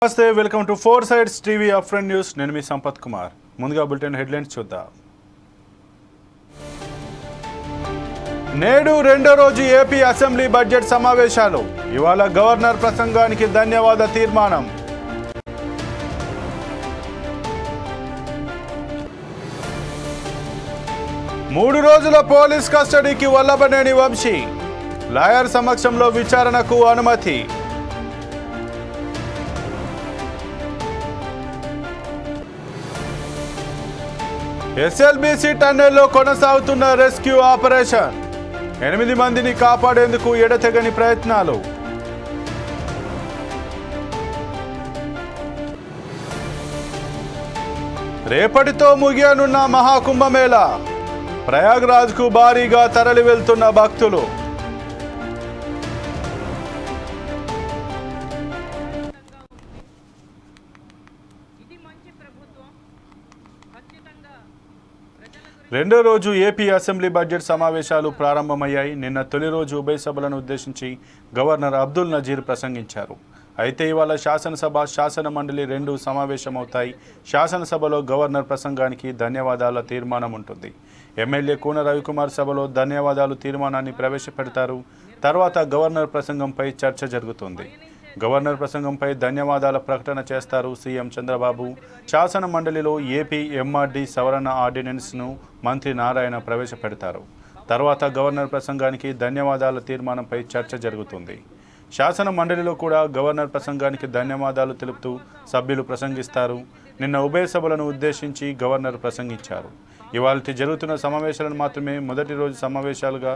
నమస్తే, welcome to four sides TV అఫ్రెండ్ news. నేను మీ సంపత్ కుమార్. ముందుగా బులెటిన్ హెడ్లైన్స్ చూద్దాం. నేడు రెండో రోజు ఏపీ అసెంబ్లీ బడ్జెట్ సమావేశాలు. ఇవాళ గవర్నర్ ప్రసంగానికి ధన్యవాద తీర్మానం. మూడు రోజుల పోలీస్ కస్టడీకి వల్లభనేని వంశీ. లాయర్ సమక్షంలో విచారణకు అనుమతి. ఎస్ఎల్బీసీ టన్నెల్లో కొనసాగుతున్న రెస్క్యూ ఆపరేషన్. 8 మందిని కాపాడేందుకు ఎడతెగని ప్రయత్నాలు. రేపటితో ముగియనున్న మహాకుంభమేళా. ప్రయాగ్రాజ్కు భారీగా తరలి వెళ్తున్న భక్తులు. రెండో రోజు ఏపీ అసెంబ్లీ బడ్జెట్ సమావేశాలు ప్రారంభమయ్యాయి. నిన్న తొలి రోజు ఉభయ సభలను ఉద్దేశించి గవర్నర్ అబ్దుల్ నజీర్ ప్రసంగించారు. అయితే ఇవాళ శాసనసభ, శాసన మండలి రెండు సమావేశమవుతాయి. శాసనసభలో గవర్నర్ ప్రసంగానికి ధన్యవాదాల తీర్మానం ఉంటుంది. ఎమ్మెల్యే కూన రవికుమార్ సభలో ధన్యవాదాలు తీర్మానాన్ని ప్రవేశపెడతారు. తర్వాత గవర్నర్ ప్రసంగంపై చర్చ జరుగుతుంది. గవర్నర్ ప్రసంగంపై ధన్యవాదాల ప్రకటన చేస్తారు సీఎం చంద్రబాబు. శాసన మండలిలో ఏపీ ఎంఆర్డీ సవరణ ఆర్డినెన్స్ను మంత్రి నారాయణ ప్రవేశపెడతారు. తర్వాత గవర్నర్ ప్రసంగానికి ధన్యవాదాల తీర్మానంపై చర్చ జరుగుతుంది. శాసన మండలిలో కూడా గవర్నర్ ప్రసంగానికి ధన్యవాదాలు తెలుపుతూ సభ్యులు ప్రసంగిస్తారు. నిన్న ఉభయ సభలను ఉద్దేశించి గవర్నర్ ప్రసంగించారు. ఇవాళ జరుగుతున్న సమావేశాలను మాత్రమే మొదటి రోజు సమావేశాలుగా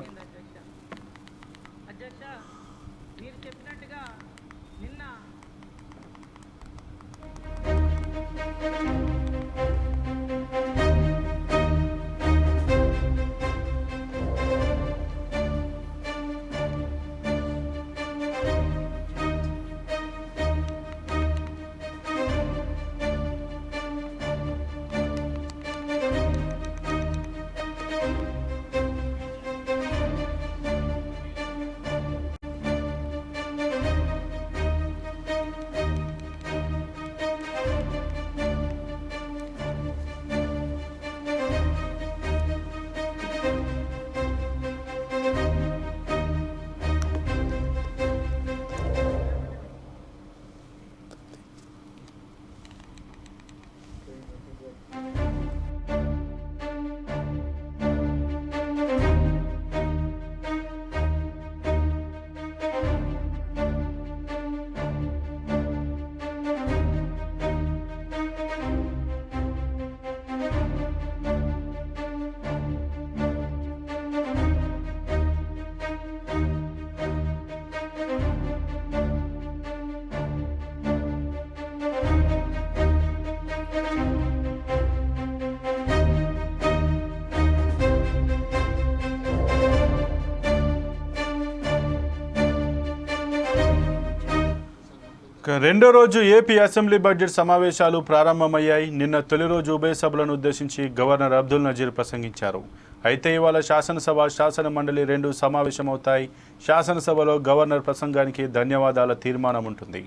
రెండో రోజు ఏపీ అసెంబ్లీ బడ్జెట్ సమావేశాలు ప్రారంభమయ్యాయి. నిన్న తొలి రోజు ఉభయ సభలను ఉద్దేశించి గవర్నర్ అబ్దుల్ నజీర్ ప్రసంగించారు. అయితే ఇవాళ శాసనసభ, శాసన మండలి రెండు సమావేశమవుతాయి. శాసనసభలో గవర్నర్ ప్రసంగానికి ధన్యవాదాల తీర్మానం ఉంటుంది.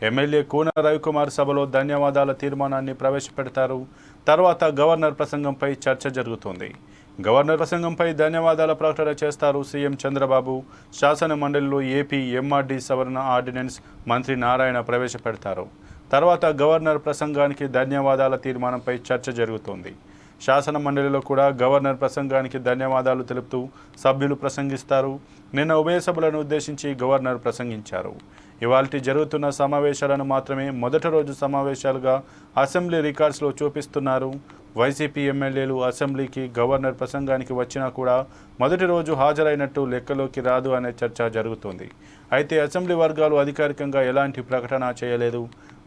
ఎమ్మెల్యే కూన రవికుమార్ సభలో ధన్యవాదాల తీర్మానాన్ని ప్రవేశపెడతారు. తర్వాత గవర్నర్ ప్రసంగంపై చర్చ జరుగుతుంది. గవర్నర్ ప్రసంగంపై ధన్యవాదాల ప్రకటన చేస్తారు సీఎం చంద్రబాబు. శాసన మండలిలో ఏపీ ఎంఆర్డీ సవరణ ఆర్డినెన్స్ మంత్రి నారాయణ ప్రవేశపెడతారు. తర్వాత గవర్నర్ ప్రసంగానికి ధన్యవాదాల తీర్మానంపై చర్చ జరుగుతుంది. శాసన మండలిలో కూడా గవర్నర్ ప్రసంగానికి ధన్యవాదాలు తెలుపుతూ సభ్యులు ప్రసంగిస్తారు. నిన్న ఉభయ సభలను ఉద్దేశించి గవర్నర్ ప్రసంగించారు. ఇవాల్టి జరుగుతున్న సమావేశాలను మాత్రమే మొదటి రోజు సమావేశాలుగా అసెంబ్లీ రికార్డ్స్లో చూపిస్తున్నారు. వైసీపీ ఎమ్మెల్యేలు అసెంబ్లీకి గవర్నర్ ప్రసంగానికి వచ్చినా కూడా మొదటి రోజు హాజరైనట్టు లెక్కలోకి రాదు అనే చర్చ జరుగుతుంది. అయితే అసెంబ్లీ వర్గాలు అధికారికంగా ఎలాంటి ప్రకటన చేయలేదు.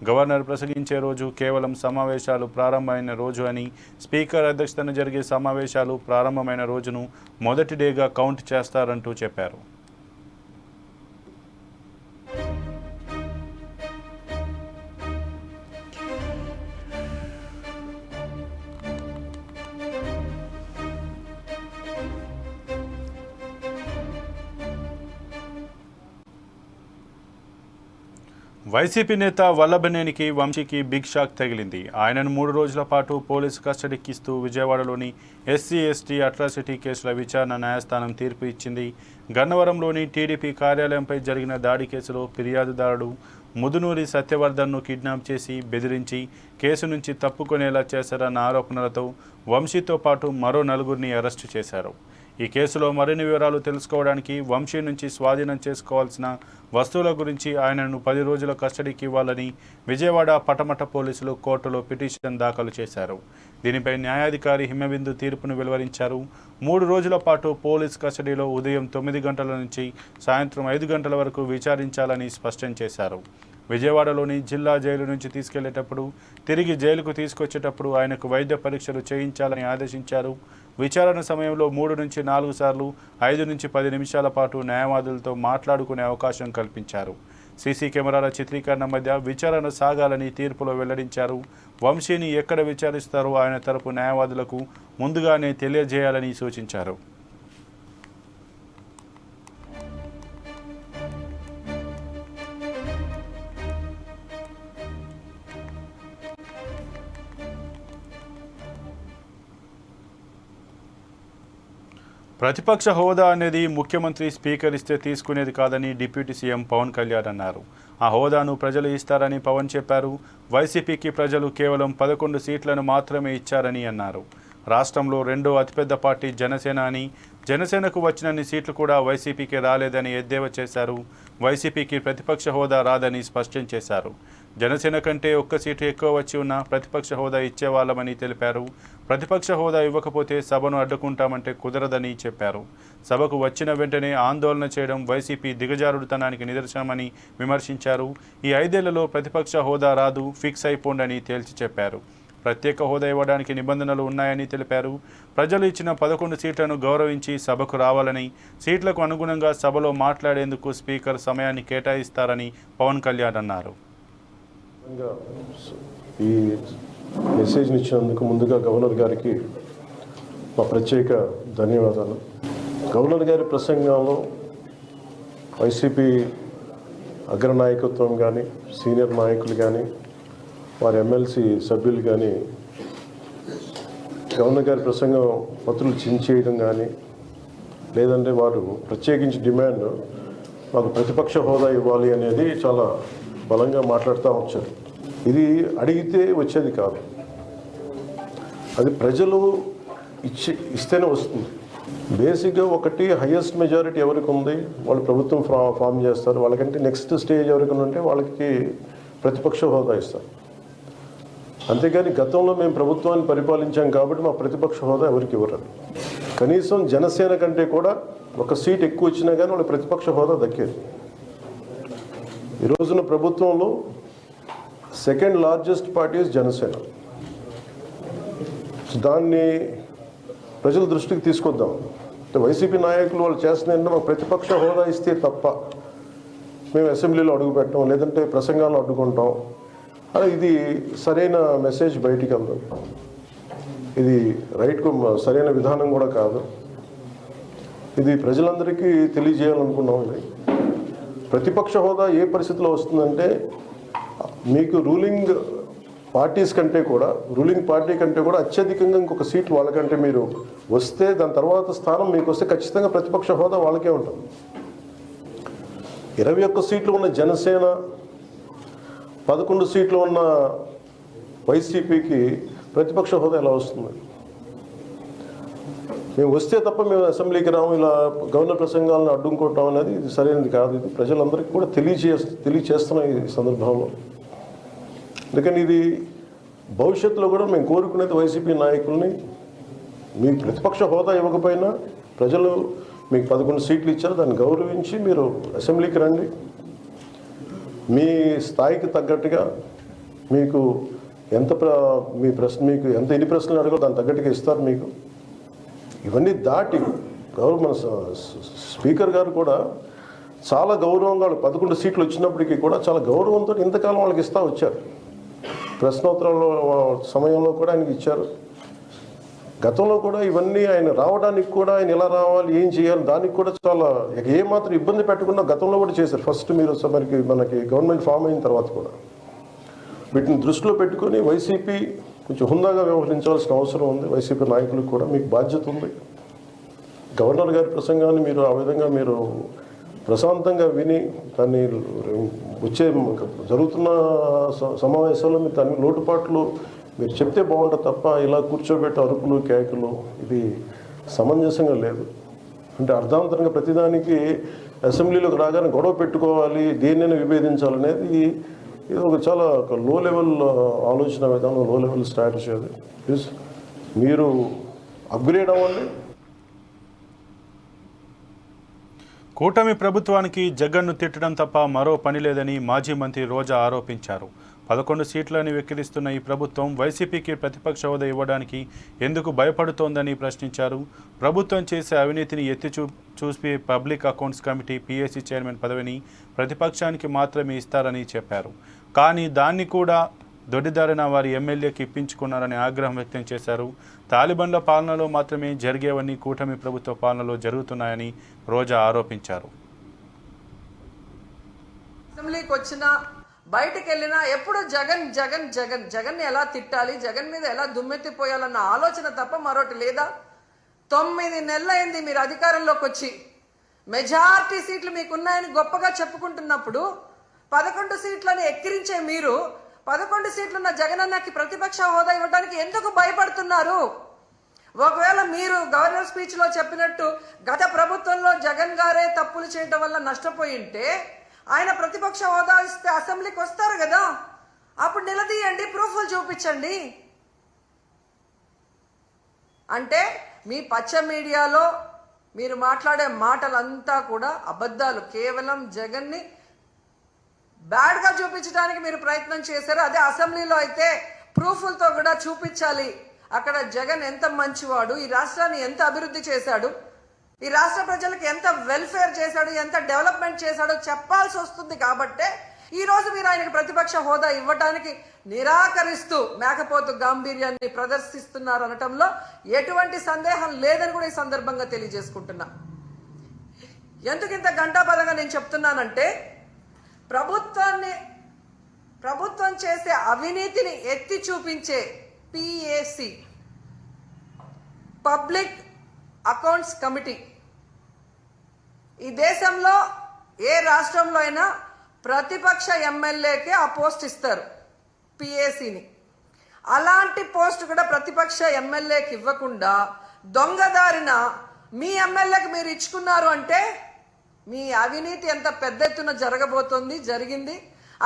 గవర్నర్ ప్రసంగించే రోజు కేవలం సమావేశాలు ప్రారంభమైన రోజు అని, స్పీకర్ అధ్యక్షతన జరిగే సమావేశాలు ప్రారంభమైన రోజును మొదటి డేగా కౌంట్ చేస్తారంటూ చెప్పారు. వైసీపీ నేత వల్లభనేనికి వంశీకి బిగ్ షాక్ తగిలింది. ఆయనను 3 రోజుల పాటు పోలీసు కస్టడీకి ఇస్తూ విజయవాడలోని SC/ST అట్రాసిటీ కేసుల విచారణ న్యాయస్థానం తీర్పు ఇచ్చింది. గన్నవరంలోని టీడీపీ కార్యాలయంపై జరిగిన దాడి కేసులో ఫిర్యాదుదారుడు ముదునూరి సత్యవర్ధన్ను కిడ్నాప్ చేసి బెదిరించి కేసు నుంచి తప్పుకొనేలా చేశారన్న ఆరోపణలతో వంశీతో పాటు మరో 4గురిని అరెస్టు చేశారు. ఈ కేసులో మరిన్ని వివరాలు తెలుసుకోవడానికి వంశీ నుంచి స్వాధీనం చేసుకోవాల్సిన వస్తువుల గురించి ఆయనను 10 రోజుల కస్టడీకి ఇవ్వాలని విజయవాడ పటమట పోలీసులు కోర్టులో పిటిషన్ దాఖలు చేశారు. దీనిపై న్యాయాధికారి హిమబిందు తీర్పును వెలువరించారు. 3 రోజుల పాటు పోలీస్ కస్టడీలో ఉదయం 9 గంటల నుంచి సాయంత్రం 5 గంటల వరకు విచారించాలని స్పష్టం చేశారు. విజయవాడలోని జిల్లా జైలు నుంచి తీసుకెళ్లేటప్పుడు తిరిగి జైలుకు తీసుకొచ్చేటప్పుడు ఆయనకు వైద్య పరీక్షలు చేయించాలని ఆదేశించారు. విచారణ సమయంలో 3 నుంచి 4 సార్లు 5 నుంచి 10 నిమిషాల పాటు న్యాయవాదులతో మాట్లాడుకునే అవకాశం కల్పించారు. సీసీ కెమెరాల చిత్రీకరణ మధ్య విచారణ సాగాలని తీర్పులో వెల్లడించారు. వంశీని ఎక్కడ విచారిస్తారో ఆయన తరపు న్యాయవాదులకు ముందుగానే తెలియజేయాలని సూచించారు. ప్రతిపక్ష హోదా అనేది ముఖ్యమంత్రి స్పీకర్ ఇస్తే తీసుకునేది కాదని డిప్యూటీ సీఎం పవన్ కళ్యాణ్ అన్నారు. ఆ హోదాను ప్రజలు ఇస్తారని పవన్ చెప్పారు. వైసీపీకి ప్రజలు కేవలం 11 సీట్లను మాత్రమే ఇచ్చారని అన్నారు. రాష్ట్రంలో రెండో అతిపెద్ద పార్టీ జనసేన అని, జనసేనకు వచ్చినన్ని సీట్లు కూడా వైసీపీకి రాలేదని ఎద్దేవా చేశారు. వైసీపీకి ప్రతిపక్ష హోదా రాదని స్పష్టం చేశారు. జనసేన కంటే 1 సీటు ఎక్కువ వచ్చి ఉన్న ప్రతిపక్ష హోదా ఇచ్చేవాళ్ళమని తెలిపారు. ప్రతిపక్ష హోదా ఇవ్వకపోతే సభను అడ్డుకుంటామంటే కుదరదని చెప్పారు. సభకు వచ్చిన వెంటనే ఆందోళన చేయడం వైసీపీ దిగజారుడుతనానికి నిదర్శనమని విమర్శించారు. ఈ 5 ఏళ్లలో ప్రతిపక్ష హోదా రాదు, ఫిక్స్ అయిపోండని తేల్చి చెప్పారు. ప్రత్యేక హోదా ఇవ్వడానికి నిబంధనలు ఉన్నాయని తెలిపారు. ప్రజలు ఇచ్చిన 11 సీట్లను గౌరవించి సభకు రావాలని, సీట్లకు అనుగుణంగా సభలో మాట్లాడేందుకు స్పీకర్ సమయాన్ని కేటాయిస్తారని పవన్ కళ్యాణ్ అన్నారు. ఈ మెసేజ్ని ఇచ్చినందుకు ముందుగా గవర్నర్ గారికి మా ప్రత్యేక ధన్యవాదాలు. గవర్నర్ గారి ప్రసంగంలో వైసీపీ అగ్రనాయకత్వం కానీ, సీనియర్ నాయకులు కానీ, వారి ఎమ్మెల్సీ సభ్యులు కానీ గవర్నర్ గారి ప్రసంగం పత్రులు చించేయడం కానీ, లేదంటే వారు ప్రత్యేకించి డిమాండ్ మాకు ప్రతిపక్ష హోదా ఇవ్వాలి అనేది చాలా బలంగా మాట్లాడుతూ వచ్చారు. ఇది అడిగితే వచ్చేది కాదు, అది ప్రజలు ఇస్తేనే వస్తుంది. బేసిక్గా ఒకటి హయ్యెస్ట్ మెజారిటీ ఎవరికి ఉంది వాళ్ళు ప్రభుత్వం ఫామ్ చేస్తారు. వాళ్ళకంటే నెక్స్ట్ స్టేజ్ ఎవరికి ఉంటే వాళ్ళకి ప్రతిపక్ష హోదా ఇస్తారు. అంతేగాని గతంలో మేము ప్రభుత్వాన్ని పరిపాలించాం కాబట్టి మా ప్రతిపక్ష హోదా ఎవరికి ఇవ్వరు. కనీసం జనసేన కంటే కూడా 1 సీట్ ఎక్కువ వచ్చినా కానీ వాళ్ళు ప్రతిపక్ష హోదా దక్కేది. ఈ రోజున ప్రభుత్వంలో సెకండ్ లార్జెస్ట్ పార్టీ జనసేన. దాన్ని ప్రజల దృష్టికి తీసుకొద్దాం. వైసీపీ నాయకులు వాళ్ళు చేస్తున్నారంటే మాకు ప్రతిపక్ష హోదా ఇస్తే తప్ప మేము అసెంబ్లీలో అడుగు పెట్టాం, లేదంటే ప్రసంగాలు అడ్డుకుంటాం. అలా ఇది సరైన మెసేజ్ బయటికి వెళ్దాం. ఇది సరైన విధానం కూడా కాదు. ఇది ప్రజలందరికీ తెలియజేయాలనుకున్నాం. ఇది ప్రతిపక్ష హోదా ఏ పరిస్థితిలో వస్తుందంటే మీకు రూలింగ్ పార్టీ కంటే కూడా అత్యధికంగా ఇంకొక సీట్ వాళ్ళకంటే మీరు వస్తే దాని తర్వాత స్థానం మీకు వస్తే ఖచ్చితంగా ప్రతిపక్ష హోదా వాళ్ళకే ఉంటుంది. 21 సీట్లు ఉన్న జనసేన, 11 సీట్లు ఉన్న వైసీపీకి ప్రతిపక్ష హోదా ఎలా వస్తుంది? మేము వస్తే తప్ప మేము అసెంబ్లీకి రాము, ఇలా గవర్నర్ ప్రసంగాలను అడ్డుకుంటాం అనేది ఇది సరైనది కాదు. ఇది ప్రజలందరికీ కూడా తెలియచేస్తున్నాం ఈ సందర్భంలో. అందుకని ఇది భవిష్యత్తులో కూడా మేము కోరుకునేది వైసీపీ నాయకుల్ని, మీకు ప్రతిపక్ష హోదా ఇవ్వకపోయినా ప్రజలు మీకు 11 సీట్లు ఇచ్చారు, దాన్ని గౌరవించి మీరు అసెంబ్లీకి రండి. మీ స్థాయికి తగ్గట్టుగా మీకు మీకు ఎన్ని ప్రశ్నలు అడగో దాని తగ్గట్టుగా ఇస్తారు మీకు. ఇవన్నీ దాటి మన స్పీకర్ గారు కూడా చాలా గౌరవంగా 11 సీట్లు వచ్చినప్పటికీ కూడా చాలా గౌరవంతో ఇంతకాలం వాళ్ళకి ఇస్తూ వచ్చారు. ప్రశ్నోత్తరాల సమయంలో కూడా ఆయనకి ఇచ్చారు. గతంలో కూడా ఇవన్నీ ఆయన రావడానికి కూడా ఆయన ఎలా రావాలి, ఏం చేయాలి, దానికి కూడా చాలా ఏమాత్రం ఇబ్బంది పెట్టకుండా గతంలో కూడా చేశారు. ఫస్ట్ మీరు మనకి గవర్నమెంట్ ఫామ్ అయిన తర్వాత కూడా వీటిని దృష్టిలో పెట్టుకొని వైసీపీ కొంచెం హుందాగా వ్యవహరించాల్సిన అవసరం ఉంది. వైసీపీ నాయకులకు కూడా మీకు బాధ్యత ఉంది. గవర్నర్ గారి ప్రసంగాన్ని మీరు ఆ విధంగా మీరు ప్రశాంతంగా విని దాన్ని వచ్చే జరుగుతున్న సమావేశాల్లో మీరు దాని లోటుపాట్లు మీరు చెప్తే బాగుంటుంది తప్ప ఇలా కూర్చోబెట్టి అరుపులు కేకులు ఇది సమంజసంగా లేదు. అంటే అర్ధాంతరంగా ప్రతిదానికి అసెంబ్లీలోకి రాగానే గొడవ పెట్టుకోవాలి, దేన్నైనా విభేదించాలనేది ఇది ఒక చాలా లో లెవెల్ ఆలోచన విధానం, లో లెవెల్ స్ట్రాటజీ. అది ప్లీజ్ మీరు అప్గ్రేడ్ అవ్వండి. కూటమి ప్రభుత్వానికి జగన్ను తిట్టడం తప్ప మరో పని లేదని మాజీ మంత్రి రోజా ఆరోపించారు. 11 సీట్లని వెక్కిరిస్తున్న ఈ ప్రభుత్వం వైసీపీకి ప్రతిపక్ష హోదా ఇవ్వడానికి ఎందుకు భయపడుతోందని ప్రశ్నించారు. ప్రభుత్వం చేసే అవినీతిని ఎత్తి చూపి public accounts committee PAC chairman పదవిని ప్రతిపక్షానికి మాత్రమే ఇస్తారని చెప్పారు. కానీ దాన్ని కూడా దొడ్డిదారిన వారి ఎమ్మెల్యేకి ఇప్పించుకున్నారని ఆగ్రహం వ్యక్తం చేశారు. తాలిబాన్ల పాలనలో మాత్రమే జరిగేవన్నీ కూటమి ప్రభుత్వ పాలనలో జరుగుతున్నాయని రోజా ఆరోపించారు. అసెంబ్లీకి వచ్చినా బయటకు వెళ్ళినా ఎప్పుడు జగన్ జగన్ జగన్ జగన్ ఎలా తిట్టాలి, జగన్ మీద ఎలా దుమ్మెత్తిపోయాలన్న ఆలోచన తప్ప మరొకటి లేదా? 9 నెలలైంది మీరు అధికారంలోకి వచ్చి. మెజారిటీ సీట్లు మీకున్నాయని గొప్పగా చెప్పుకుంటున్నప్పుడు 11 సీట్లను ఎక్కిరించే మీరు 11 సీట్లున్న జగనన్నకి ప్రతిపక్ష హోదా ఇవ్వడానికి ఎందుకు భయపడుతున్నారు? ఒకవేళ మీరు గవర్నర్ స్పీచ్ లో చెప్పినట్టు గత ప్రభుత్వంలో జగన్ గారే తప్పులు చేయడం వల్ల నష్టపోయి ఉంటే ఆయన ప్రతిపక్ష హోదా ఇస్తే అసెంబ్లీకి వస్తారు కదా, అప్పుడు నిలదీయండి, ప్రూఫ్లు చూపించండి. అంటే మీ పచ్చ మీడియాలో మీరు మాట్లాడే మాటలంతా కూడా అబద్ధాలు. కేవలం జగన్ని బ్యాడ్గా చూపించడానికి మీరు ప్రయత్నం చేశారు. అదే అసెంబ్లీలో అయితే ప్రూఫ్లతో కూడా చూపించాలి. అక్కడ జగన్ ఎంత మంచివాడు, ఈ రాష్ట్రాన్ని ఎంత అభివృద్ధి చేశాడు, ఈ రాష్ట్ర ప్రజలకు ఎంత వెల్ఫేర్ చేశాడు, ఎంత డెవలప్మెంట్ చేశాడో చెప్పాల్సి వస్తుంది. కాబట్టే ఈ రోజు మీరు ఆయనకి ప్రతిపక్ష హోదా ఇవ్వడానికి నిరాకరిస్తూ మేకపోతు గాంభీర్యాన్ని ప్రదర్శిస్తున్నారు అనటంలో ఎటువంటి సందేహం లేదని కూడా ఈ సందర్భంగా తెలియజేసుకుంటున్నా. ఎందుకు ఇంత గంటాపదంగా నేను చెప్తున్నానంటే ప్రభుత్వం చేసే అవినీతిని ఎత్తి చూపించే పిఏసి పబ్లిక్ అకౌంట్స్ కమిటీ ఈ దేశంలో ఏ రాష్ట్రంలో అయినా ప్రతిపక్ష ఎమ్మెల్యేకే ఆ పోస్ట్ ఇస్తారు, పిఏసిని. అలాంటి పోస్ట్ కూడా ప్రతిపక్ష ఎమ్మెల్యేకి ఇవ్వకుండా దొంగదారిన మీ ఎమ్మెల్యేకి మీరు ఇచ్చుకున్నారు అంటే మీ అవినీతి ఎంత పెద్ద ఎత్తున జరిగింది.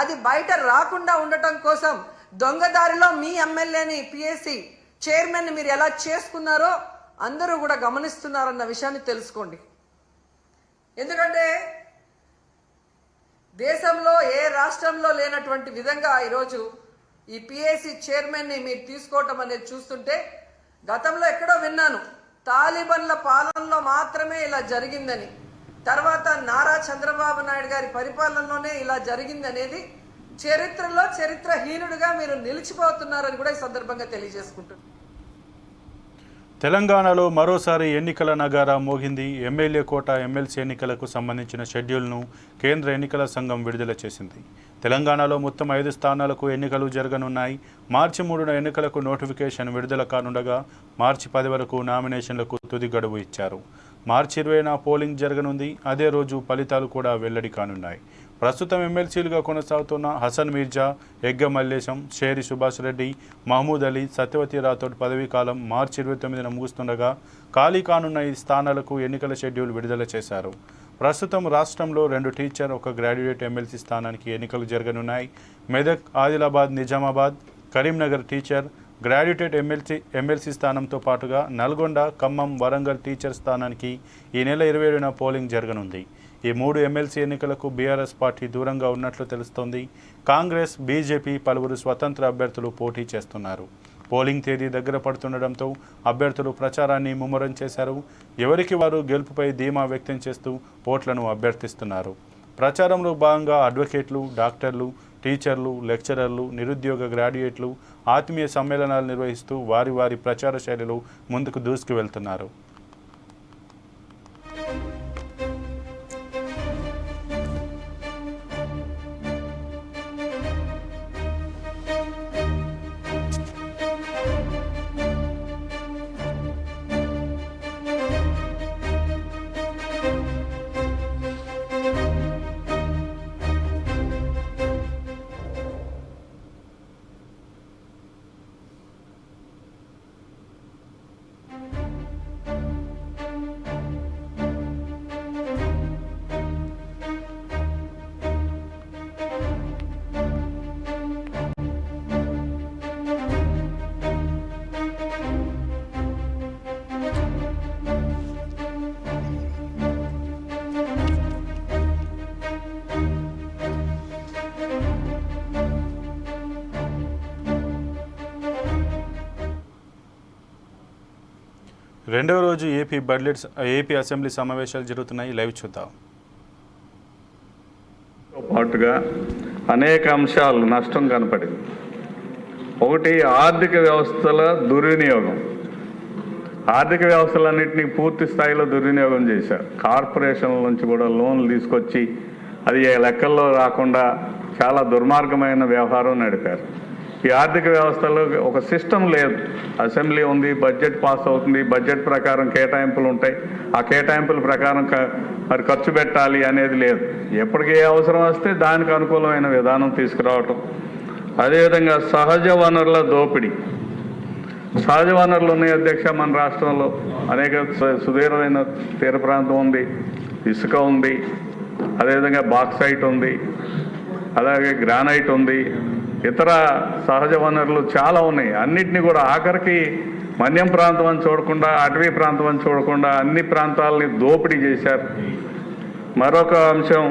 అది బయట రాకుండా ఉండటం కోసం దొంగదారిలో మీ ఎమ్మెల్యేని పిఏసి చైర్మన్ మీరు ఎలా చేసుకున్నారో అందరూ కూడా గమనిస్తున్నారన్న విషయాన్ని తెలుసుకోండి. ఎందుకంటే దేశంలో ఏ రాష్ట్రంలో లేనటువంటి విధంగా ఈరోజు ఈ పిఏసి చైర్మన్ని మీరు తీసుకోవటం అనేది చూస్తుంటే, గతంలో ఎక్కడో విన్నాను తాలిబాన్ల పాలనలో మాత్రమే ఇలా జరిగిందని, తర్వాత నారా చంద్రబాబు నాయుడు గారి పరిపాలనలోనే ఇలా జరిగింది అనేది చరిత్రలో చరిత్రహీనుడిగా మీరు నిలిచిపోతున్నారని కూడా ఈ సందర్భంగా తెలియజేసుకుంటున్నాను. తెలంగాణలో మరోసారి ఎన్నికల నగారా మోగింది. ఎమ్మెల్యే కోట, ఎమ్మెల్సీ ఎన్నికలకు సంబంధించిన షెడ్యూల్ను కేంద్ర ఎన్నికల సంఘం విడుదల చేసింది. తెలంగాణలో మొత్తం 5 స్థానాలకు ఎన్నికలు జరగనున్నాయి. మార్చి 3న ఎన్నికలకు నోటిఫికేషన్ విడుదల కానుండగా మార్చి 10 వరకు నామినేషన్లకు తుది గడువు ఇచ్చారు. మార్చి 20న పోలింగ్ జరగనుంది. అదే రోజు ఫలితాలు కూడా వెల్లడి కానున్నాయి. ప్రస్తుతం ఎమ్మెల్సీలుగా కొనసాగుతున్న హసన్ మీర్జా, ఎగ్గ మల్లేశం, షేరి సుభాష్ రెడ్డి, మహమూద్ అలీ, సత్యవతి రాథోడ్ పదవీ కాలం మార్చి 29న ముగుస్తుండగా ఖాళీ కానున్న ఈ స్థానాలకు ఎన్నికల షెడ్యూల్ విడుదల చేశారు. ప్రస్తుతం రాష్ట్రంలో 2 టీచర్, 1 గ్రాడ్యుయేట్ ఎమ్మెల్సీ స్థానానికి ఎన్నికలు జరగనున్నాయి. Medak, Adilabad, Nizamabad, Karimnagar teacher, graduate MLC స్థానంతో పాటుగా నల్గొండ, ఖమ్మం, వరంగల్ టీచర్ స్థానానికి ఈ నెల 27న పోలింగ్ జరగనుంది. ఈ 3 ఎమ్మెల్సీ ఎన్నికలకు బీఆర్ఎస్ పార్టీ దూరంగా ఉన్నట్లు తెలుస్తోంది. కాంగ్రెస్, బీజేపీ, పలువురు స్వతంత్ర అభ్యర్థులు పోటీ చేస్తున్నారు. పోలింగ్ తేదీ దగ్గర పడుతుండటంతో అభ్యర్థులు ప్రచారాన్ని ముమ్మరం చేశారు. ఎవరికి వారు గెలుపుపై ధీమా వ్యక్తం చేస్తూ ఓట్లను అభ్యర్థిస్తున్నారు. ప్రచారంలో భాగంగా అడ్వకేట్లు, డాక్టర్లు, టీచర్లు, లెక్చరర్లు, నిరుద్యోగ గ్రాడ్యుయేట్లు ఆత్మీయ సమ్మేళనాలు నిర్వహిస్తూ వారి ప్రచార శైలిలో ముందుకు దూసుకువెళ్తున్నారు. రెండవ రోజు ఏపీ అసెంబ్లీ సమావేశాలు జరుగుతున్నాయి. లైవ్ చూద్దాం. పాటుగా అనేక అంశాలు నష్టం కనపడింది. ఒకటి, ఆర్థిక వ్యవస్థల దుర్వినియోగం. ఆర్థిక వ్యవస్థలన్నింటినీ పూర్తి స్థాయిలో దుర్వినియోగం చేశారు. కార్పొరేషన్ల నుంచి కూడా లోన్లు తీసుకొచ్చి అది లెక్కల్లో రాకుండా చాలా దుర్మార్గమైన వ్యవహారం నడిపారు. ఈ ఆర్థిక వ్యవస్థలో ఒక సిస్టమ్ లేదు. అసెంబ్లీ ఉంది, బడ్జెట్ పాస్ అవుతుంది, బడ్జెట్ ప్రకారం కేటాయింపులు ఉంటాయి, ఆ కేటాయింపుల ప్రకారం మరి ఖర్చు పెట్టాలి అనేది లేదు. ఎప్పటికీ ఏ అవసరం వస్తే దానికి అనుకూలమైన విధానం తీసుకురావటం. అదేవిధంగా సహజ వనరుల దోపిడీ. సహజ వనరులు ఉన్నాయి అధ్యక్ష. మన రాష్ట్రంలో అనేక సుదీర్ఘమైన తీర ప్రాంతం ఉంది, ఇసుక ఉంది, అదేవిధంగా బాక్సైట్ ఉంది, అలాగే గ్రానైట్ ఉంది, ఇతర సహజ వనరులు చాలా ఉన్నాయి. అన్నిటినీ కూడా ఆఖరికి మన్యం ప్రాంతం అని చూడకుండా, అటవీ ప్రాంతం అని చూడకుండా అన్ని ప్రాంతాలని దోపిడీ చేశారు. మరొక అంశం,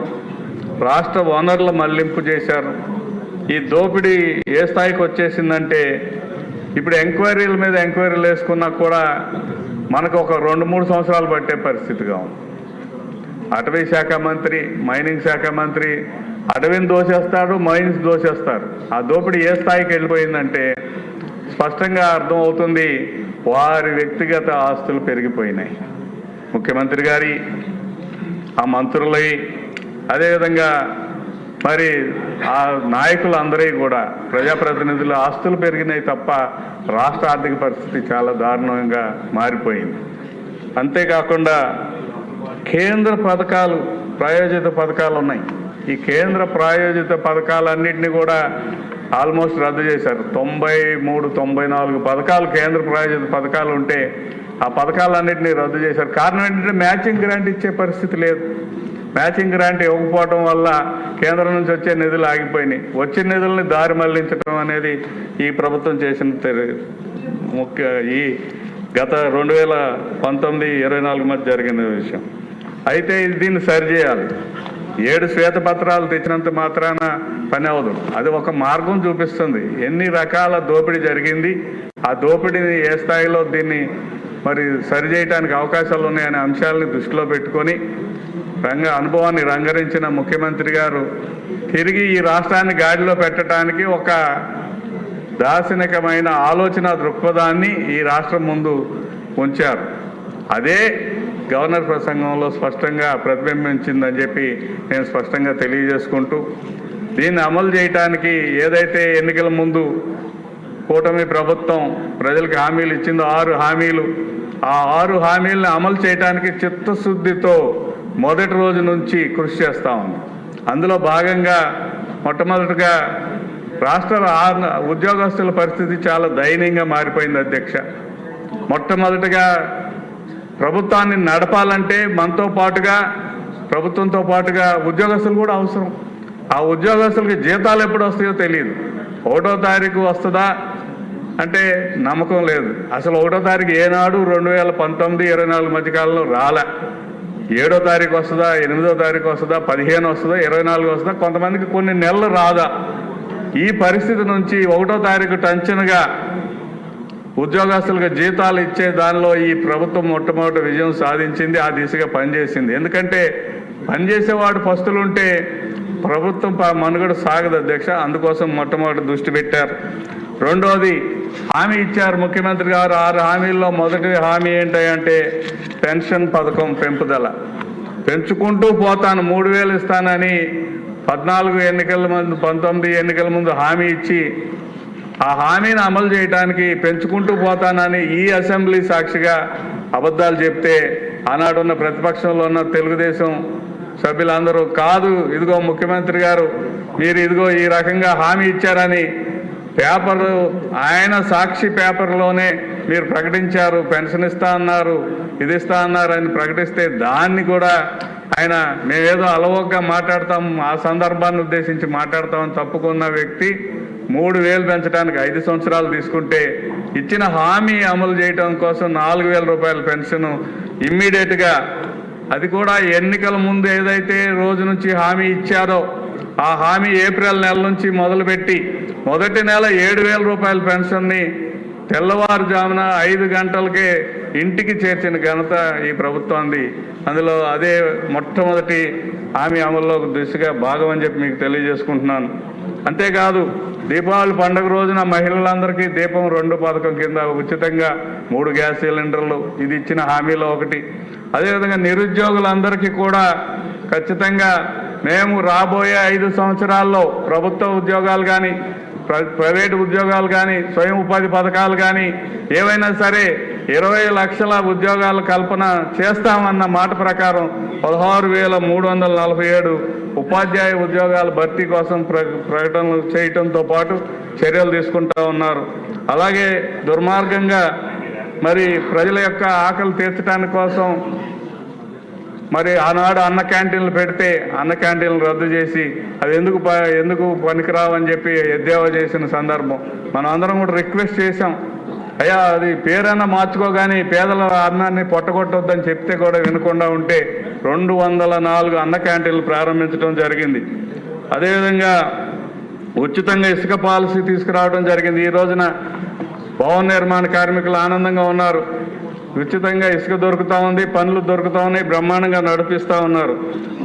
రాష్ట్ర వనరుల మళ్లింపు చేశారు. ఈ దోపిడీ ఏ స్థాయికి వచ్చేసిందంటే ఇప్పుడు ఎంక్వైరీల మీద ఎంక్వైరీలు వేసుకున్నా కూడా మనకు ఒక 2-3 సంవత్సరాలు పట్టే పరిస్థితిగా ఉంది. అటవీ శాఖ మంత్రి, మైనింగ్ శాఖ మంత్రి అటవీని దోచేస్తాడు, మైన్స్ దోచేస్తారు. ఆ దోపిడీ ఏ స్థాయికి వెళ్ళిపోయిందంటే స్పష్టంగా అర్థమవుతుంది, వారి వ్యక్తిగత ఆస్తులు పెరిగిపోయినాయి. ముఖ్యమంత్రి గారి, ఆ మంత్రులవి, అదేవిధంగా మరి ఆ నాయకులందరి కూడా ప్రజాప్రతినిధుల ఆస్తులు పెరిగినాయి తప్ప రాష్ట్ర ఆర్థిక పరిస్థితి చాలా దారుణంగా మారిపోయింది. అంతేకాకుండా కేంద్ర పథకాలు, ప్రాయోజిత పథకాలు ఉన్నాయి. ఈ కేంద్ర ప్రాయోజిత పథకాలన్నింటినీ కూడా ఆల్మోస్ట్ రద్దు చేశారు. 93-94 పథకాలు కేంద్ర ప్రాయోజిత పథకాలు ఉంటే ఆ పథకాలన్నింటినీ రద్దు చేశారు. కారణం ఏంటంటే మ్యాచింగ్ గ్రాంట్ ఇచ్చే పరిస్థితి లేదు. మ్యాచింగ్ గ్రాంట్ ఇవ్వకపోవడం వల్ల కేంద్రం నుంచి వచ్చే నిధులు ఆగిపోయినాయి. వచ్చిన నిధుల్ని దారి మళ్లించడం అనేది ఈ ప్రభుత్వం చేసిన ఈ గత 2019-24 మధ్య జరిగిన విషయం. అయితే దీన్ని సరిచేయాలి. 7 శ్వేతపత్రాలు తెచ్చినంత మాత్రాన పని అవ్వదు. అది ఒక మార్గం చూపిస్తుంది, ఎన్ని రకాల దోపిడీ జరిగింది, ఆ దోపిడీని ఏ స్థాయిలో దీన్ని మరి సరిచేయడానికి అవకాశాలు ఉన్నాయనే అంశాలని దృష్టిలో పెట్టుకొని అనుభవాన్ని రంగరించిన ముఖ్యమంత్రి గారు తిరిగి ఈ రాష్ట్రాన్ని గాడిలో పెట్టడానికి ఒక దార్శనికమైన ఆలోచన దృక్పథాన్ని ఈ రాష్ట్రం ముందు ఉంచారు. అదే గవర్నర్ ప్రసంగంలో స్పష్టంగా ప్రతిబింబించిందని చెప్పి నేను స్పష్టంగా తెలియజేసుకుంటూ, దీన్ని అమలు చేయటానికి ఏదైతే ఎన్నికల ముందు కూటమి ప్రభుత్వం ప్రజలకు హామీలు ఇచ్చిందో 6 హామీలు, ఆ 6 హామీలను అమలు చేయడానికి చిత్తశుద్ధితో మొదటి రోజు నుంచి కృషి చేస్తూ ఉంది. అందులో భాగంగా మొట్టమొదటిగా రాష్ట్ర ఉద్యోగస్తుల పరిస్థితి చాలా దయనీయంగా మారిపోయింది అధ్యక్ష. మొట్టమొదటిగా ప్రభుత్వాన్ని నడపాలంటే మనతో పాటుగా, ప్రభుత్వంతో పాటుగా ఉద్యోగస్తులు కూడా అవసరం. ఆ ఉద్యోగస్తులకి జీతాలు ఎప్పుడు వస్తాయో తెలియదు. 1వ తారీఖు వస్తుందా అంటే నమ్మకం లేదు. అసలు 1వ తారీఖు ఏనాడు 2019-24 మధ్యకాలంలో రాలే. 7వ తారీఖు వస్తుందా, 8వ తారీఖు వస్తుందా, 15 వస్తుందా, 24 వస్తుందా, కొంతమందికి కొన్ని నెలలు రాదా. ఈ పరిస్థితి నుంచి 1వ తారీఖు టెన్షన్గా ఉద్యోగస్తులకు జీతాలు ఇచ్చే దానిలో ఈ ప్రభుత్వం మొట్టమొదటి విజయం సాధించింది. ఆ దిశగా పనిచేసింది. ఎందుకంటే పనిచేసేవాడు పస్తులుంటే ప్రభుత్వం మనుగడ సాగదు అధ్యక్ష. అందుకోసం మొట్టమొదటి దృష్టి పెట్టారు. రెండోది హామీ ఇచ్చారు ముఖ్యమంత్రి గారు. 6 హామీల్లో మొదటి హామీ ఏంటంటే పెన్షన్ పథకం పెంపుదల. పెంచుకుంటూ పోతాను 3,000 ఇస్తానని 14 ఎన్నికల ముందు 19 ఎన్నికల ముందు హామీ ఇచ్చి ఆ హామీని అమలు చేయడానికి పెంచుకుంటూ పోతానని ఈ అసెంబ్లీ సాక్షిగా అబద్ధాలు చెప్తే ఆనాడున్న ప్రతిపక్షంలో ఉన్న తెలుగుదేశం సభ్యులందరూ కాదు, ఇదిగో ముఖ్యమంత్రి గారు మీరు ఇదిగో ఈ రకంగా హామీ ఇచ్చారని పేపరు ఆయన సాక్షి పేపర్లోనే మీరు ప్రకటించారు, పెన్షన్ ఇస్తా అన్నారు, ఇది ఇస్తా అన్నారు అని ప్రకటిస్తే దాన్ని కూడా ఆయన మేమేదో అలవోగ్గా మాట్లాడతాం, ఆ సందర్భాన్ని ఉద్దేశించి మాట్లాడతామని తప్పుకున్న వ్యక్తి 3,000 పెంచడానికి 5 సంవత్సరాలు తీసుకుంటే ఇచ్చిన హామీ అమలు చేయడం కోసం 4,000 రూపాయల పెన్షన్ ఇమ్మీడియట్గా, అది కూడా ఎన్నికల ముందు ఏదైతే రోజు నుంచి హామీ ఇచ్చారో ఆ హామీ ఏప్రిల్ నెల నుంచి మొదలుపెట్టి మొదటి నెల 7,000 రూపాయల పెన్షన్ని తెల్లవారుజామున 5 గంటలకే ఇంటికి చేర్చిన ఘనత ఈ ప్రభుత్వాన్ని. అందులో అదే మొట్టమొదటి హామీ అమల్లో దిశగా భాగం అని చెప్పి మీకు తెలియజేసుకుంటున్నాను. అంతేకాదు దీపావళి పండుగ రోజున మహిళలందరికీ దీపం 2 పథకం కింద ఉచితంగా 3 గ్యాస్ సిలిండర్లు, ఇది ఇచ్చిన హామీలో ఒకటి. అదేవిధంగా నిరుద్యోగులందరికీ కూడా ఖచ్చితంగా మేము రాబోయే 5 సంవత్సరాల్లో ప్రభుత్వ ఉద్యోగాలు కానీ ప్రైవేటు ఉద్యోగాలు కానీ స్వయం ఉపాధి పథకాలు కానీ ఏవైనా సరే 20 లక్షల ఉద్యోగాల కల్పన చేస్తామన్న మాట ప్రకారం 16,347 ఉపాధ్యాయ ఉద్యోగాల భర్తీ కోసం ప్రకటనలు చేయటంతో పాటు చర్యలు తీసుకుంటా ఉన్నారు. అలాగే దుర్మార్గంగా మరి ప్రజల యొక్క ఆకలి తీర్చడానికి కోసం మరి ఆనాడు అన్న క్యాంటీన్లు పెడితే అన్న క్యాంటీన్లు రద్దు చేసి అది ఎందుకు పనికిరావని చెప్పి ఎద్దేవా చేసిన సందర్భం. మనం అందరం కూడా రిక్వెస్ట్ చేశాం, అయ్యా అది పేరైనా మార్చుకోగాని పేదల అన్నాన్ని పొట్టగొట్టొద్దని చెప్తే కూడా వినకుండా ఉంటే 204 అన్న క్యాంటీన్లు ప్రారంభించడం జరిగింది. అదేవిధంగా ఉచితంగా ఇసుక పాలసీ తీసుకురావడం జరిగింది. ఈ రోజున భవన నిర్మాణ కార్మికులు ఆనందంగా ఉన్నారు. ఉచితంగా ఇసుక దొరుకుతూ ఉంది, పనులు దొరుకుతూ ఉన్నాయి, బ్రహ్మాండంగా నడిపిస్తూ ఉన్నారు.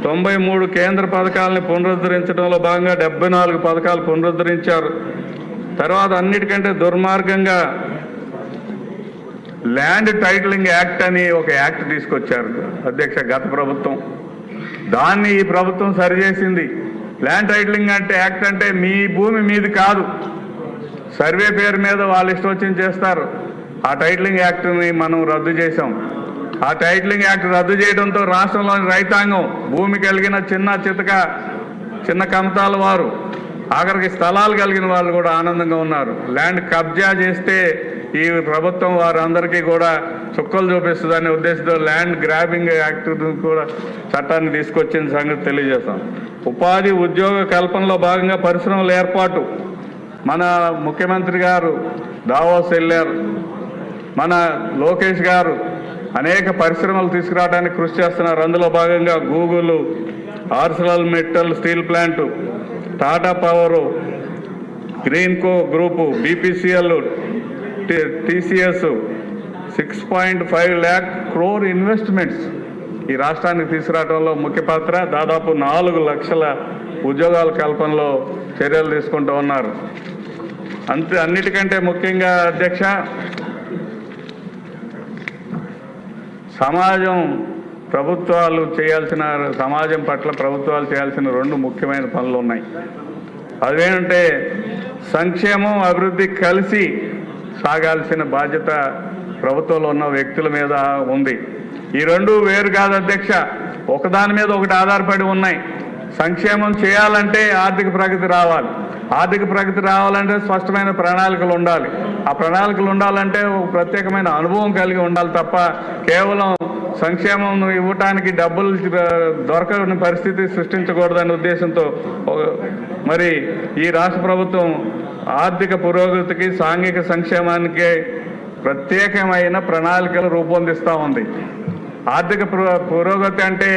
93 కేంద్ర పథకాలని పునరుద్ధరించడంలో భాగంగా 74 పథకాలు పునరుద్ధరించారు. తర్వాత అన్నిటికంటే దుర్మార్గంగా ల్యాండ్ టైటిలింగ్ యాక్ట్ అని ఒక యాక్ట్ తీసుకొచ్చారు అధ్యక్ష గత ప్రభుత్వం. దాన్ని ఈ ప్రభుత్వం సరిచేసింది. ల్యాండ్ టైటిలింగ్ అంటే యాక్ట్ అంటే మీ భూమి మీది కాదు, సర్వే పేరు మీద వాళ్ళు ఇష్టం వచ్చింది చేస్తారు. ఆ టైటిలింగ్ యాక్ట్ని మనం రద్దు చేశాం. ఆ టైటిలింగ్ యాక్ట్ రద్దు చేయడంతో రాష్ట్రంలోని రైతాంగం, భూమి కలిగిన చిన్న కమతాల వారు, ఆఖరికి స్థలాలు కలిగిన వాళ్ళు కూడా ఆనందంగా ఉన్నారు. ల్యాండ్ కబ్జా చేస్తే ఈ ప్రభుత్వం వారందరికీ కూడా చుక్కలు చూపిస్తుందనే ఉద్దేశంతో ల్యాండ్ గ్రాబింగ్ యాక్ట్ కూడా చట్టాన్ని తీసుకొచ్చిన సంగతి తెలియజేస్తాం. ఉపాధి ఉద్యోగ కల్పనలో భాగంగా పరిశ్రమల ఏర్పాటు, మన ముఖ్యమంత్రి గారు దావోస్ వెళ్ళారు, మన లోకేష్ గారు అనేక పరిశ్రమలు తీసుకురావడానికి కృషి చేస్తున్నారు. అందులో భాగంగా Google, Arcelor metal steel plant, Tata power, Greenko group, BPCL, TCS 6.5 lakh crore investments ఈ రాష్ట్రానికి తీసుకురావడంలో ముఖ్య పాత్ర. దాదాపు 4 లక్షల ఉద్యోగాల కల్పనలో చర్యలు తీసుకుంటూ ఉన్నారు. అన్నిటికంటే ముఖ్యంగా అధ్యక్ష, సమాజం పట్ల ప్రభుత్వాలు చేయాల్సిన 2 ముఖ్యమైన పనులు ఉన్నాయి. అదేంటంటే సంక్షేమం, అభివృద్ధి కలిసి సాగాల్సిన బాధ్యత ప్రభుత్వంలో ఉన్న వ్యక్తుల మీద ఉంది. ఈ 2 వేరు కాదు అధ్యక్ష, ఒకదాని మీద ఒకటి ఆధారపడి ఉన్నాయి. సంక్షేమం చేయాలంటే ఆర్థిక ప్రగతి రావాలి. ఆర్థిక ప్రగతి రావాలంటే స్పష్టమైన ప్రణాళికలు ఉండాలి. ఆ ప్రణాళికలు ఉండాలంటే ఒక ప్రత్యేకమైన అనుభవం కలిగి ఉండాలి తప్ప కేవలం సంక్షేమం ఇవ్వటానికి డబ్బులు దొరకని పరిస్థితి సృష్టించకూడదనే ఉద్దేశంతో మరి ఈ రాష్ట్ర ప్రభుత్వం ఆర్థిక పురోగతికి, సాంఘిక సంక్షేమానికి ప్రత్యేకమైన ప్రణాళికలు రూపొందిస్తూ ఉంది. ఆర్థిక పురోగతి అంటే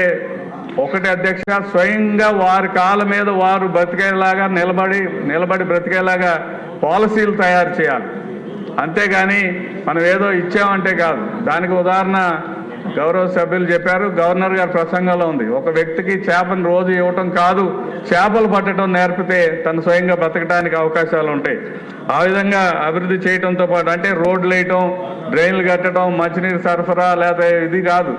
ఒకటి అధ్యక్ష, స్వయంగా వారి కాళ్ళ మీద వారు బ్రతికేలాగా నిలబడి బ్రతికేలాగా పాలసీలు తయారు చేయాలి. అంతేగాని మనం ఏదో ఇచ్చామంటే కాదు. దానికి ఉదాహరణ గౌరవ సభ్యులు చెప్పారు, గవర్నర్ గారి ప్రసంగంలో ఉంది. ఒక వ్యక్తికి చేపను రోజు ఇవ్వటం కాదు, చేపలు పట్టడం నేర్పితే తను స్వయంగా బతకడానికి అవకాశాలు ఉంటాయి. ఆ విధంగా అభివృద్ధి చేయడంతో పాటు అంటే రోడ్లు వేయటం, డ్రైన్లు కట్టడం, మంచినీరు సరఫరా లేదా ఇది కాదు,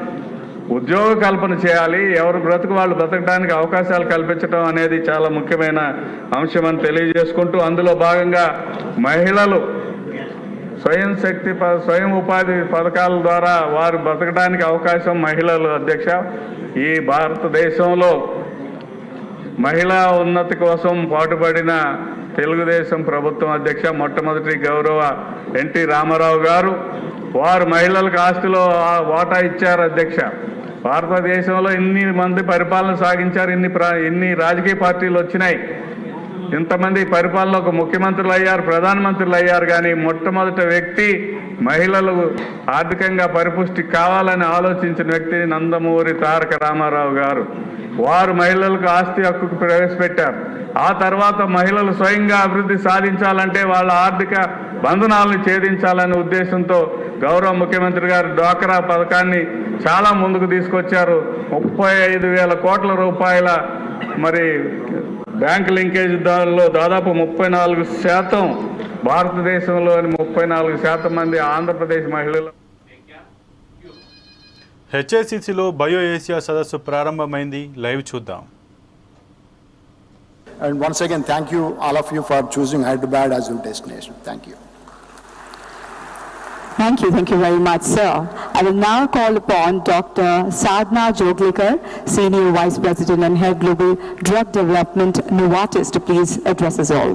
ఉద్యోగ కల్పన చేయాలి. ఎవరు బ్రతుకు వాళ్ళు బ్రతకడానికి అవకాశాలు కల్పించడం అనేది చాలా ముఖ్యమైన అంశం అని తెలియజేసుకుంటూ, అందులో భాగంగా మహిళలు స్వయం ఉపాధి పథకాల ద్వారా వారు బ్రతకడానికి అవకాశం మహిళలు అధ్యక్ష ఈ భారతదేశంలో మహిళా ఉన్నతి కోసం పాటుపడిన తెలుగుదేశం ప్రభుత్వం అధ్యక్ష మొట్టమొదటి గౌరవ ఎన్టీ రామారావు గారు వారు మహిళలకు ఆస్తిలో వాటా ఇచ్చారు అధ్యక్ష. భారతదేశంలో ఇన్ని మంది పరిపాలన సాగించారు, ఇన్ని రాజకీయ పార్టీలు వచ్చినాయి, ఇంతమంది పరిపాలన ఒక ముఖ్యమంత్రులు అయ్యారు, ప్రధానమంత్రులు అయ్యారు, కానీ మొట్టమొదటి వ్యక్తి మహిళలు ఆర్థికంగా పరిపుష్టి కావాలని ఆలోచించిన వ్యక్తి నందమూరి తారక రామారావు గారు. వారు మహిళలకు ఆస్తి హక్కుకు ప్రవేశపెట్టారు. ఆ తర్వాత మహిళలు స్వయంగా అభివృద్ధి సాధించాలంటే వాళ్ళ ఆర్థిక బంధనాలను ఛేదించాలనే ఉద్దేశంతో గౌరవ ముఖ్యమంత్రి గారు డ్వాక్రా పథకాన్ని చాలా ముందుకు తీసుకొచ్చారు. 35,000 కోట్ల రూపాయల మరి బ్యాంక్ లింకేజ్ దానిలో దాదాపు 34% భారతదేశంలోని 34% మంది ఆంధ్రప్రదేశ్ మహిళలు. హెచ్ఏసిసిలో బయో ఏషియా సదస్సు ప్రారంభమైంది. లైవ్ చూద్దాం. And once again, thank you, all of you, for choosing Hyderabad as your destination. Thank you. Thank you very much, sir. I will now call upon Dr. Sadhna Joglikar, Senior Vice President and Head Global Drug Development, Novartis, to please address us all.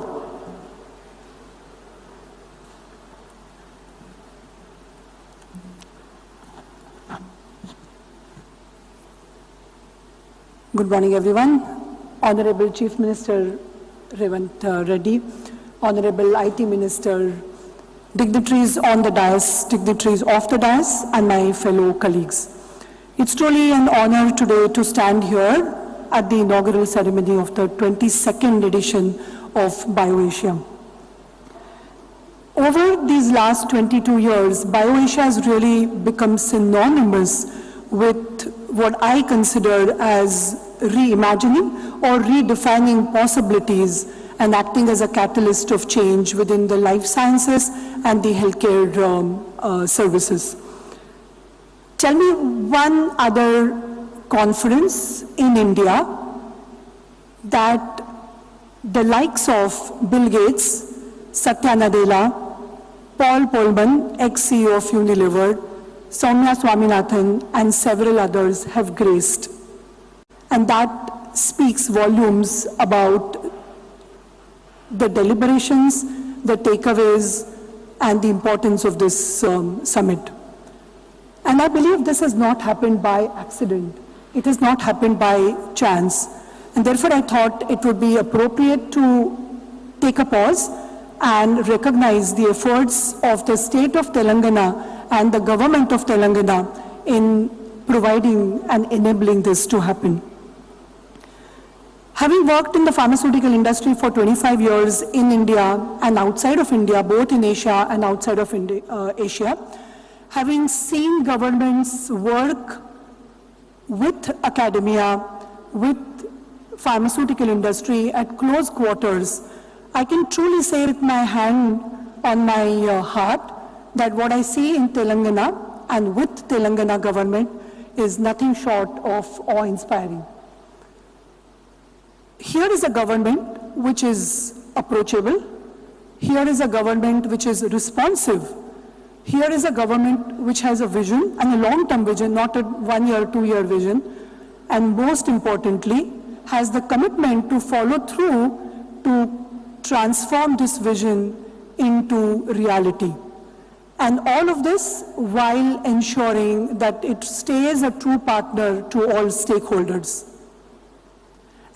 Good morning, everyone. Honorable Chief Minister Revant Reddy, Honorable IT Minister, dignitaries on the dais, dignitaries off the dais, and my fellow colleagues. It's truly an honor today to stand here at the inaugural ceremony of the 22nd edition of BioAsia. Over these last 22 years, BioAsia has really become synonymous with what I consider as reimagining or redefining possibilities and acting as a catalyst of change within the life sciences and the healthcare services. Tell me one other conference in India that the likes of Bill Gates, Satya Nadella, Paul Polman, ex-CEO of Unilever, Soumya Swaminathan, and several others have graced. And that speaks volumes about the deliberations, the takeaways, and the importance of this summit. And I believe this has not happened by accident. It has not happened by chance. And therefore I thought it would be appropriate to take a pause and recognize the efforts of the state of Telangana and the government of Telangana in providing and enabling this to happen. Having worked in the pharmaceutical industry for 25 years in India and outside of India, both in Asia and outside of Asia, having seen governments work with academia, with pharmaceutical industry at close quarters, I can truly say with my hand on my heart that what I see in Telangana and with Telangana government is nothing short of awe-inspiring. Here is a government which is approachable. Here is a government which is responsive. Here is a government which has a vision, and a long-term vision, not a 1 year, 2 year vision, and most importantly, has the commitment to follow through to transform this vision into reality. And all of this while ensuring that it stays a true partner to all stakeholders.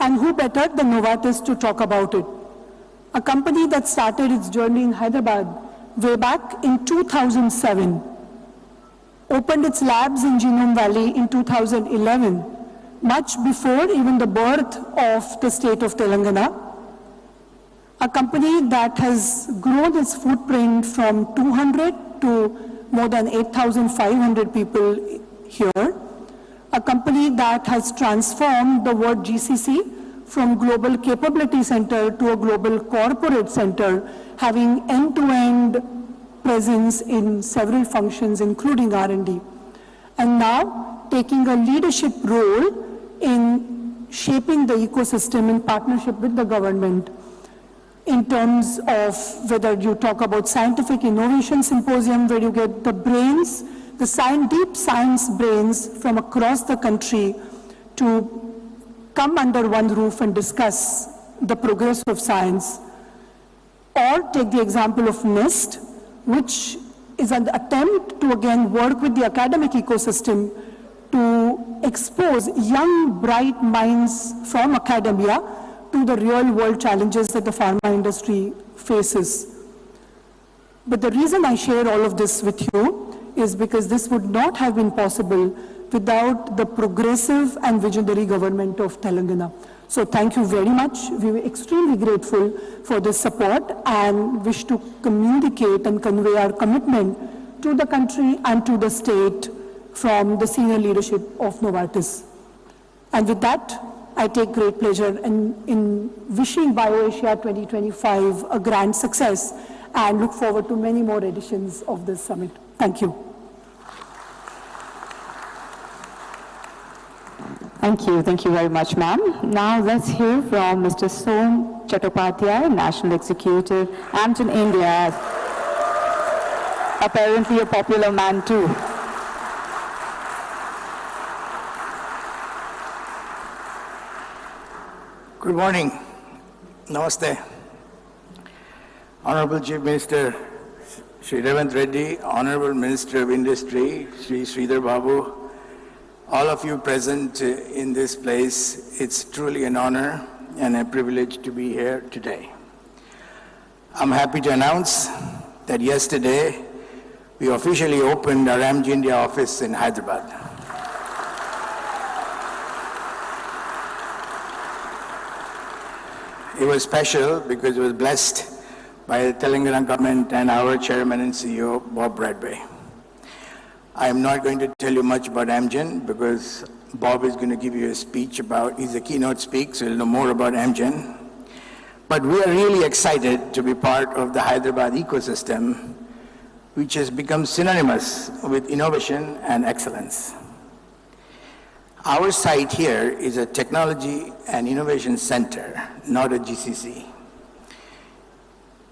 And who better than Novartis to talk about it? A company that started its journey in Hyderabad way back in 2007, opened its labs in Genome Valley in 2011, much before even the birth of the state of Telangana. A company that has grown its footprint from 200 to more than 8,500 people here, a company that has transformed the word GCC from Global Capability Center to a Global Corporate Center, having end-to-end presence in several functions, including R&D. And now taking a leadership role in shaping the ecosystem in partnership with the government in terms of whether you talk about scientific innovation symposium, where you get the brains, the deep science brains from across the country to come under one roof and discuss the progress of science. Or take the example of NEST, which is an attempt to again work with the academic ecosystem to expose young, bright minds from academia to the real world challenges that the pharma industry faces. But the reason I share all of this with you is because this would not have been possible without the progressive and visionary government of Telangana. So thank you very much. We were extremely grateful for this support and wish to communicate and convey our commitment to the country and to the state from the senior leadership of Novartis. And with that, I take great pleasure in wishing BioAsia 2025 a grand success and look forward to many more editions of this summit. Thank you. Thank you very much, ma'am. Now let's hear from Mr. Som Chattopadhyay, National Executive, Amgen India, apparently a popular man too. Good morning. Namaste. Honorable Chief Minister Shri Revant Reddy, Honorable Minister of Industry Shri Sridhar Babu, all of you present in this place, it's truly an honor and a privilege to be here today. I'm happy to announce that yesterday we officially opened our Amgen India office in Hyderabad. It was special because it was blessed by the Telangana government and our chairman and CEO, Bob Bradway. I'm not going to tell you much about Amgen because Bob is going to give you a speech about, he's a keynote speaker, so you'll know more about Amgen. But we are really excited to be part of the Hyderabad ecosystem, which has become synonymous with innovation and excellence. Our site here is a technology and innovation center, not a GCC.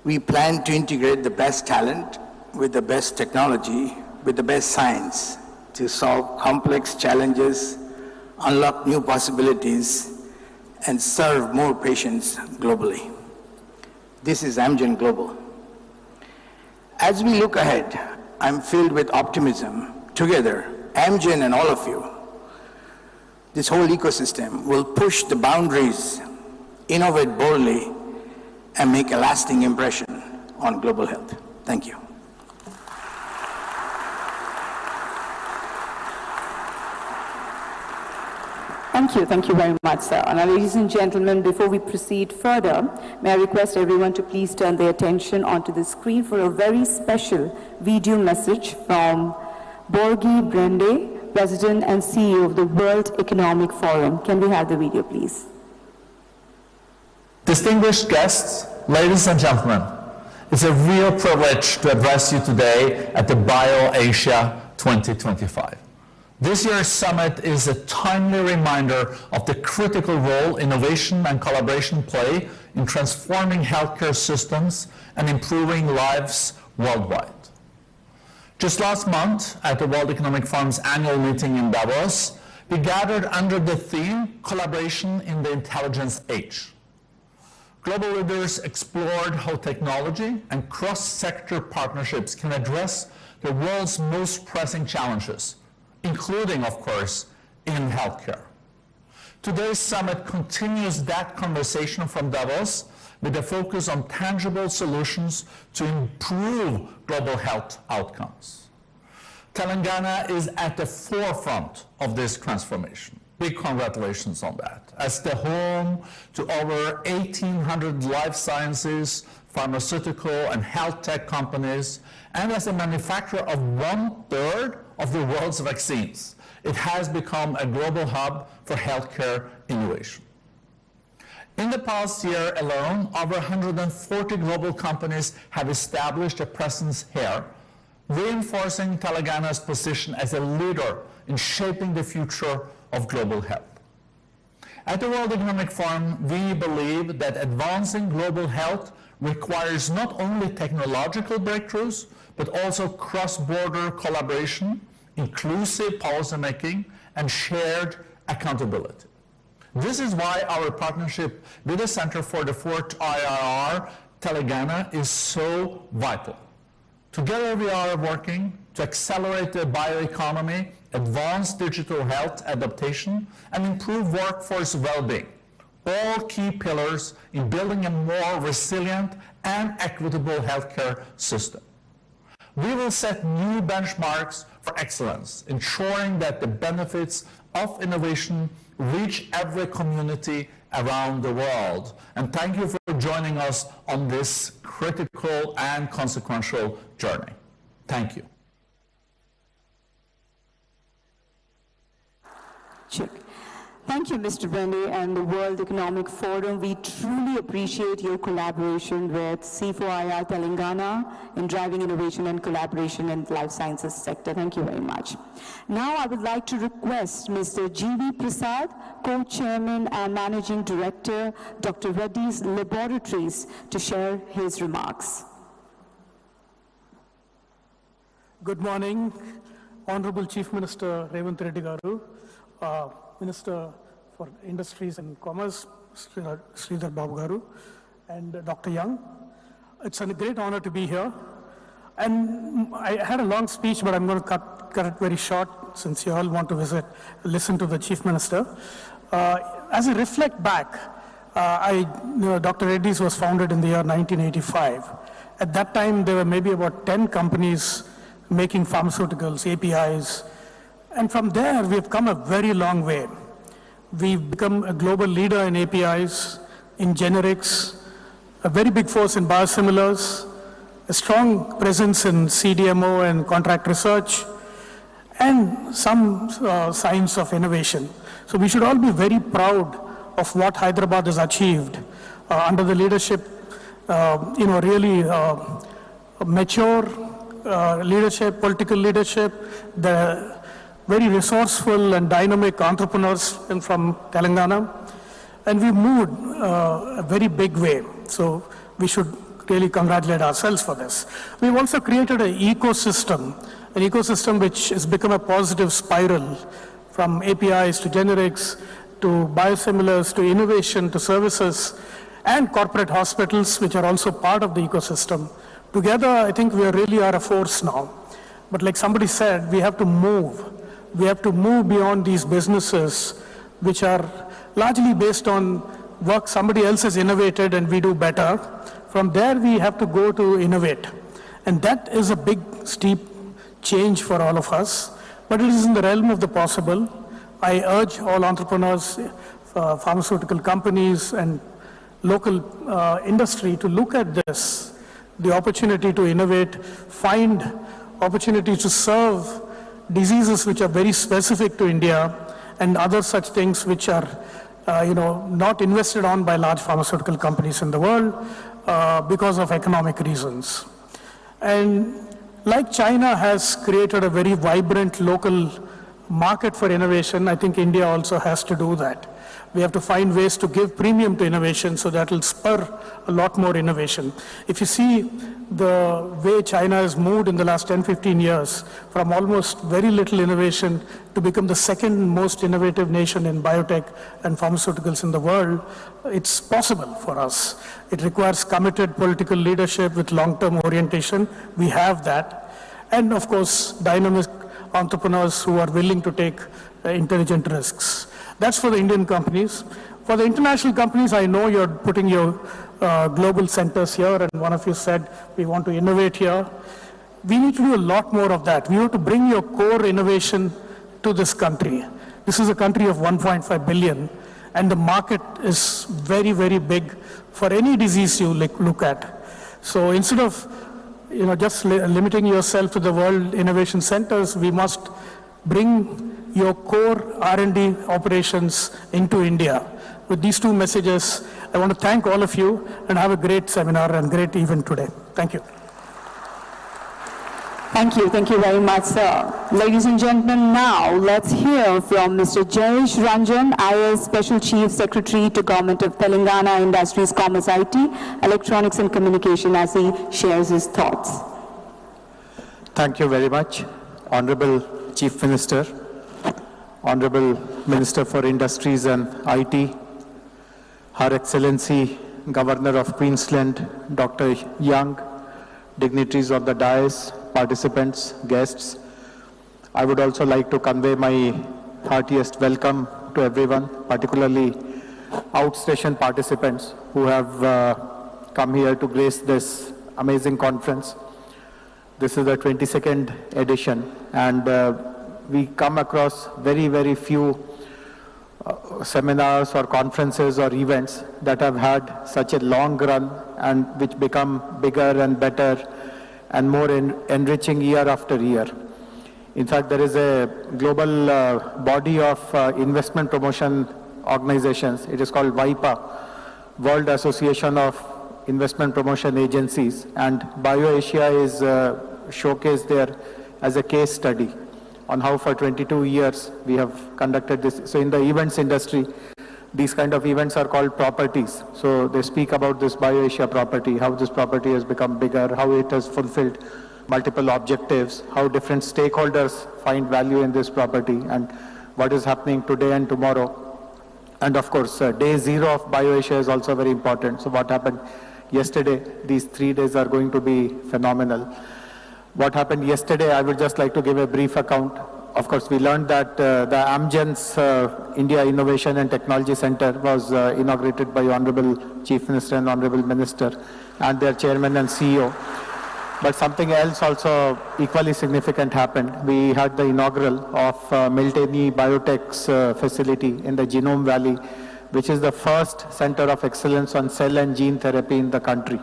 We plan to integrate the best talent with the best technology, with the best science to solve complex challenges, unlock new possibilities, and serve more patients globally. This is Amgen Global. As we look ahead, I'm filled with optimism. Together, Amgen and all of you, this whole ecosystem will push the boundaries, innovate boldly, and make a lasting impression on global health. Thank you. Thank you very much, sir. Now, ladies and gentlemen, before we proceed further, may I request everyone to please turn their attention onto the screen for a very special video message from Borghi Brende, President and CEO of the World Economic Forum. Can we have the video, please? Distinguished guests, ladies and gentlemen, it's a real privilege to address you today at the BioAsia 2025. This year's summit is a timely reminder of the critical role innovation and collaboration play in transforming healthcare systems and improving lives worldwide. Just last month, at the World Economic Forum's annual meeting in Davos, we gathered under the theme, Collaboration in the Intelligence Age. Global leaders explored how technology and cross-sector partnerships can address the world's most pressing challenges, including, of course, in healthcare. Today's summit continues that conversation from Davos with a focus on tangible solutions to improve global health outcomes. Telangana is at the forefront of this transformation. Big congratulations on that. As the home to over 1,800 life sciences, pharmaceutical and health tech companies, and as a manufacturer of 1/3 of the world's vaccines, it has become a global hub for healthcare innovation. In the past year alone, over 140 global companies have established a presence here, reinforcing Telangana's position as a leader in shaping the future of global health. At the World Economic Forum, we believe that advancing global health requires not only technological breakthroughs, but also cross-border collaboration, inclusive policymaking, and shared accountability. This is why our partnership with the Center for the Fourth IRR, Telangana, is so vital. Together we are working to accelerate the bioeconomy, advance digital health adaptation, and improve workforce well-being, all key pillars in building a more resilient and equitable healthcare system. We will set new benchmarks for excellence, ensuring that the benefits of innovation reach every community around the world. And thank you for joining us on this critical and consequential journey. Thank you. Check. Thank you, Mr. Bende and the World Economic Forum. We truly appreciate your collaboration with C4IR Telangana in driving innovation and collaboration in the life sciences sector. Thank you very much. Now I would like to request Mr. G.V. Prasad, Co-Chairman and Managing Director, Dr. Reddy's Laboratories, to share his remarks. Good morning, Honorable Chief Minister Revanth Reddy Garu, Minister for Industries and Commerce, Sridhar Babu Garu, and Dr. Young. It's a great honor to be here. And I had a long speech, but I'm going to cut it very short since you all want to listen to the Chief Minister. As I reflect back, Dr. Reddy's was founded in the year 1985. At that time, there were maybe about 10 companies making pharmaceuticals, APIs. And from there, we have come a very long way. We've become a global leader in APIs, in generics, a very big force in biosimilars, a strong presence in CDMO and contract research, and some signs of innovation. So we should all be very proud of what Hyderabad has achieved under the leadership, really mature leadership, political leadership, the very resourceful and dynamic entrepreneurs from Telangana, and we moved a very big way. So we should really congratulate ourselves for this. We've also created an ecosystem which has become a positive spiral, from APIs to generics, to biosimilars, to innovation, to services, and corporate hospitals, which are also part of the ecosystem. Together, I think we really are a force now. But like somebody said, we have to move. We have to move beyond these businesses, which are largely based on work somebody else has innovated and we do better. From there, we have to go to innovate. And that is a big, steep change for all of us. But it is in the realm of the possible. I urge all entrepreneurs, pharmaceutical companies, and local industry to look at this, the opportunity to innovate, find opportunities to serve diseases which are very specific to India, and other such things which are not invested on by large pharmaceutical companies in the world because of economic reasons. And like China has created a very vibrant local market for innovation, I think India also has to do that. We have to find ways to give premium to innovation, so that will spur a lot more innovation. If you see the way China has moved in the last 10-15 years, from almost very little innovation to become the second most innovative nation in biotech and pharmaceuticals in the world, it's possible for us. It requires committed political leadership with long-term orientation. We have that. And of course, dynamic entrepreneurs who are willing to take intelligent risks. That's for the Indian companies. For the international companies, I know you're putting your global centers here, and one of you said we want to innovate here. We need to do a lot more of that. We have to bring your core innovation to this country. This is a country of 1.5 billion, and the market is very, very big for any disease you look at. So instead of just limiting yourself to the World Innovation Centers, we must bring your core R&D operations into India. With these two messages, I want to thank all of you and have a great seminar and great event today. Thank you. Thank you very much, sir. Ladies and gentlemen, now let's hear from Mr. Jayesh Ranjan, IAS Special Chief Secretary to Government of Telangana Industries, Commerce, IT, Electronics and Communication, as he shares his thoughts. Thank you very much, Honorable Chief Minister, Honorable Minister for Industries and IT, Her Excellency Governor of Queensland, Dr. Young, dignitaries of the dais, participants, guests. I would also like to convey my heartiest welcome to everyone, particularly outstation participants who have come here to grace this amazing conference. This is the 22nd edition, and we come across very, very few seminars or conferences or events that have had such a long run and which become bigger and better and more enriching year after year. In fact, there is a global body of investment promotion organizations. It is called WIPA, World Association of Investment Promotion Agencies, and BioAsia is showcased there as a case study on how for 22 years we have conducted this. So in the events industry, these kind of events are called properties. So they speak about this BioAsia property, how this property has become bigger, how it has fulfilled multiple objectives, how different stakeholders find value in this property, and what is happening today and tomorrow. And of course, day zero of BioAsia is also very important. So what happened yesterday, these 3 days are going to be phenomenal. What happened yesterday, I would just like to give a brief account. Of course, we learned that the Amgen's India Innovation and Technology Center was inaugurated by Honorable Chief Minister and Honorable Minister and their Chairman and CEO. But something else also equally significant happened. We had the inaugural of Miltenyi Biotech's facility in the Genome Valley, which is the first center of excellence on cell and gene therapy in the country.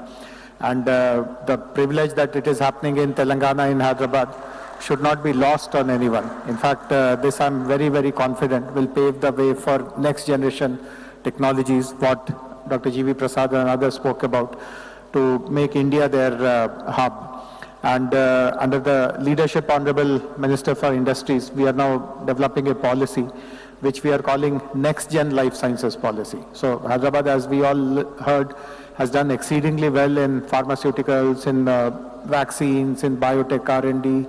And the privilege that it is happening in Telangana, in Hyderabad, should not be lost on anyone. In fact, this I'm very, very confident will pave the way for next generation technologies, what Dr. G.V. Prasad and others spoke about, to make India their hub. And under the leadership Honorable Minister for Industries, we are now developing a policy which we are calling Next Gen Life Sciences Policy. So Hyderabad, as we all heard, has done exceedingly well in pharmaceuticals, in vaccines, in biotech R&D,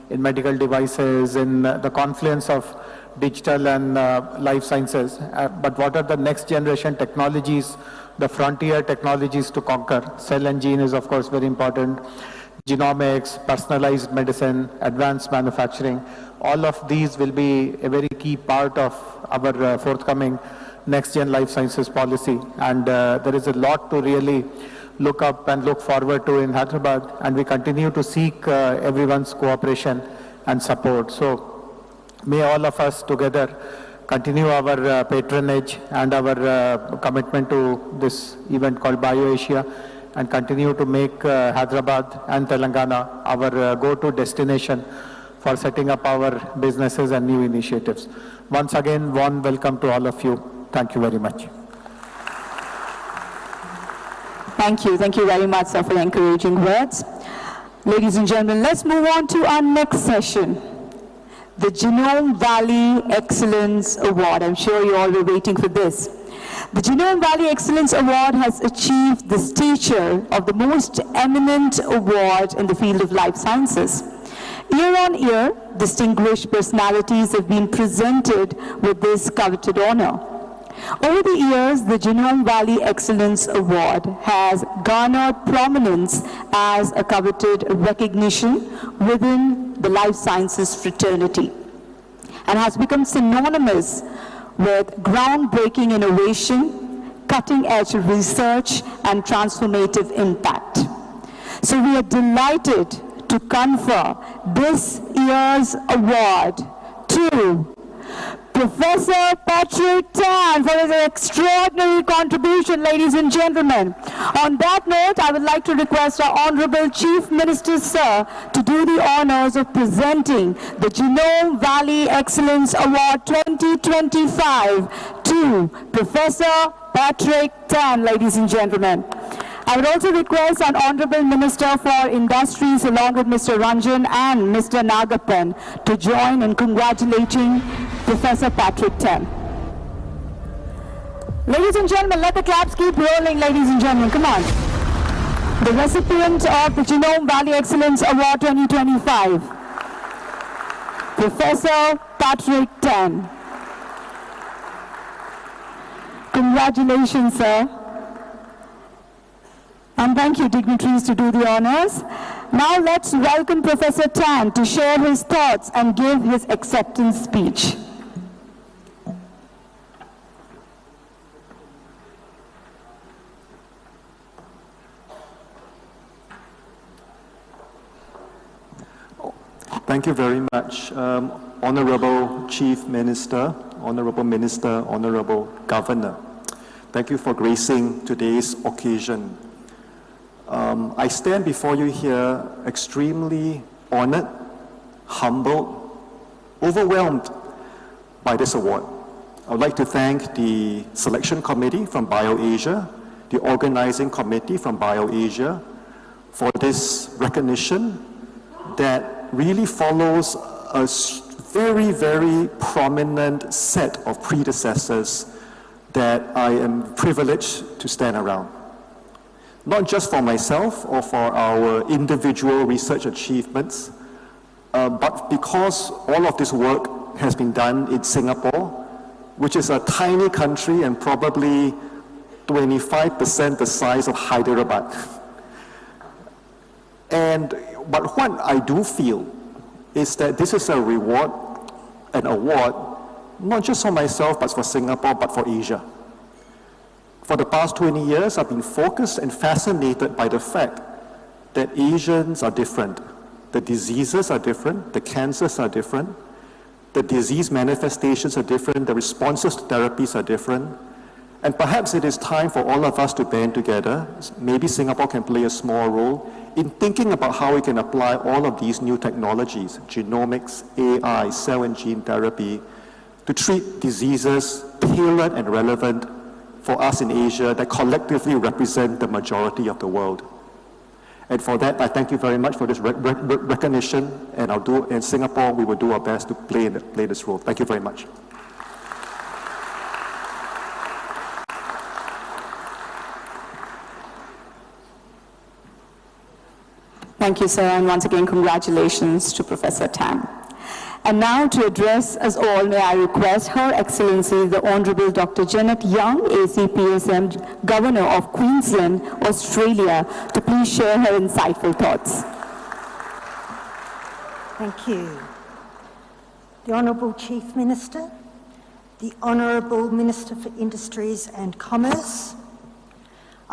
in medical devices, in the confluence of digital and life sciences. But what are the next generation technologies, the frontier technologies to conquer? Cell and gene is of course very important. Genomics, personalized medicine, advanced manufacturing, all of these will be a very key part of our forthcoming Next Gen Life Sciences Policy. And there is a lot to really look up and look forward to in Hyderabad, and we continue to seek everyone's cooperation and support. So may all of us together continue our patronage and our commitment to this event called BioAsia, and continue to make Hyderabad and Telangana our go-to destination for setting up our businesses and new initiatives. Once again, warm welcome to all of you. Thank you very much. Thank you very much, sir, for the encouraging words. Ladies and gentlemen, let's move on to our next session, the Genome Valley Excellence Award. I'm sure you all were waiting for this. The Genome Valley Excellence Award has achieved the stature of the most eminent award in the field of life sciences. Year on year, distinguished personalities have been presented with this coveted honor. Over the years, the Genome Valley Excellence Award has garnered prominence as a coveted recognition within the life sciences fraternity, and has become synonymous with groundbreaking innovation, cutting-edge research, and transformative impact. So we are delighted to confer this year's award to Professor Patrick Tan for his extraordinary contribution, ladies and gentlemen. On that note, I would like to request our Honorable Chief Minister, sir, to do the honors of presenting the Genome Valley Excellence Award 2025 to Professor Patrick Tan, ladies and gentlemen. I would also request our Honorable Minister for Industries along with Mr. Ranjan and Mr. Nagappan to join in congratulating Professor Patrick Tan. Ladies and gentlemen, let the claps keep rolling, ladies and gentlemen. Come on. The recipient of the Genome Valley Excellence Award 2025, Professor Patrick Tan. Congratulations, sir. And thank you, dignitaries, to do the honors. Now let's welcome Professor Tan to share his thoughts and give his acceptance speech. Thank you very much, Honorable Chief Minister, Honorable Minister, Honorable Governor. Thank you for gracing today's occasion. I stand before you here extremely honored, humbled, overwhelmed by this award. I would like to thank the selection committee from BioAsia, the organizing committee from BioAsia, for this recognition that really follows a very, very prominent set of predecessors that I am privileged to stand around. Not just for myself or for our individual research achievements, but because all of this work has been done in Singapore, which is a tiny country and probably 25% the size of Hyderabad. But what I do feel is that this is an award, not just for myself, but for Singapore, but for Asia. For the past 20 years, I've been focused and fascinated by the fact that Asians are different. The diseases are different, the cancers are different, the disease manifestations are different, the responses to therapies are different. And perhaps it is time for all of us to band together. Maybe Singapore can play a small role in thinking about how we can apply all of these new technologies, genomics, AI, cell and gene therapy, to treat diseases tailored and relevant for us in Asia that collectively represent the majority of the world. And for that, I thank you very much for this recognition, and in Singapore, we will do our best to play this role. Thank you very much. Thank you, sir, and once again, congratulations to Professor Tan. And now to address us all, may I request Her Excellency, the Honorable Dr. Janet Young, ACPSM, Governor of Queensland, Australia, to please share her insightful thoughts. Thank you. The Honourable Chief Minister, the Honourable Minister for Industries and Commerce.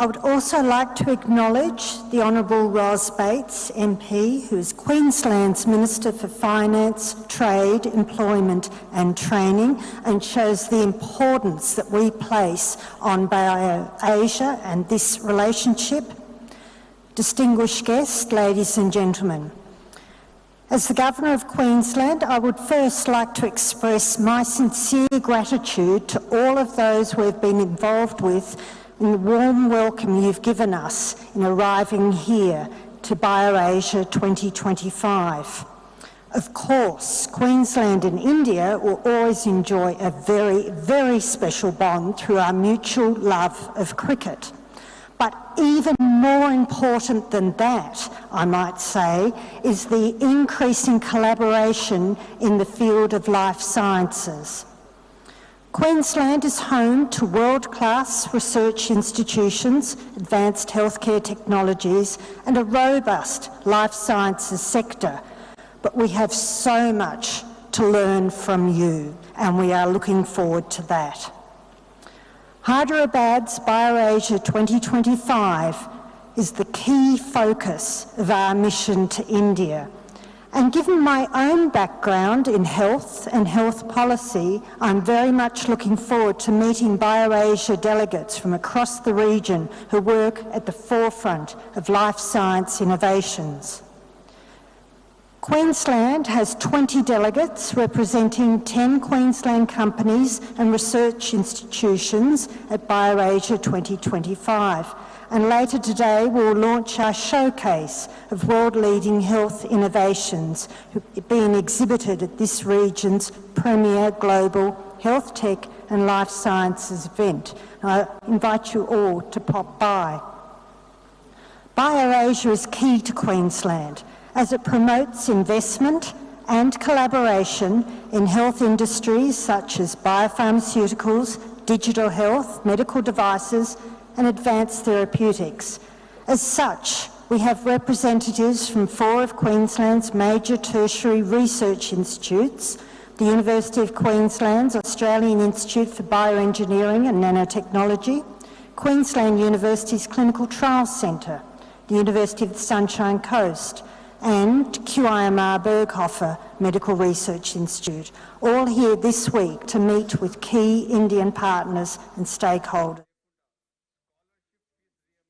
I would also like to acknowledge the Honourable Ros Bates, MP, who is Queensland's Minister for Finance, Trade, Employment and Training, and shows the importance that we place on BioAsia and this relationship. Distinguished guests, ladies and gentlemen, as the Governor of Queensland, I would first like to express my sincere gratitude to all of those we have been involved with in the warm welcome you've given us in arriving here to BioAsia 2025. Of course, Queensland and India will always enjoy a very, very special bond through our mutual love of cricket. But even more important than that, I might say, is the increasing collaboration in the field of life sciences. Queensland is home to world-class research institutions, advanced healthcare technologies, and a robust life sciences sector. But we have so much to learn from you, and we are looking forward to that. Hyderabad's BioAsia 2025 is the key focus of our mission to India, And given my own background in health and health policy, I'm very much looking forward to meeting BioAsia delegates from across the region who work at the forefront of life science innovations. Queensland has 20 delegates representing 10 Queensland companies and research institutions at BioAsia 2025. And later today we'll launch our showcase of world-leading health innovations being exhibited at this region's premier global health tech and life sciences event. I invite you all to pop by. BioAsia is key to Queensland as it promotes investment and collaboration in health industries such as biopharmaceuticals, digital health, medical devices and advanced therapeutics. As such, we have representatives from 4 of Queensland's major tertiary research institutes, the University of Queensland's Australian Institute for Bioengineering and Nanotechnology, Queensland University's Clinical Trials Centre, the University of the Sunshine Coast, and QIMR Berghofer Medical Research Institute, all here this week to meet with key Indian partners and stakeholders.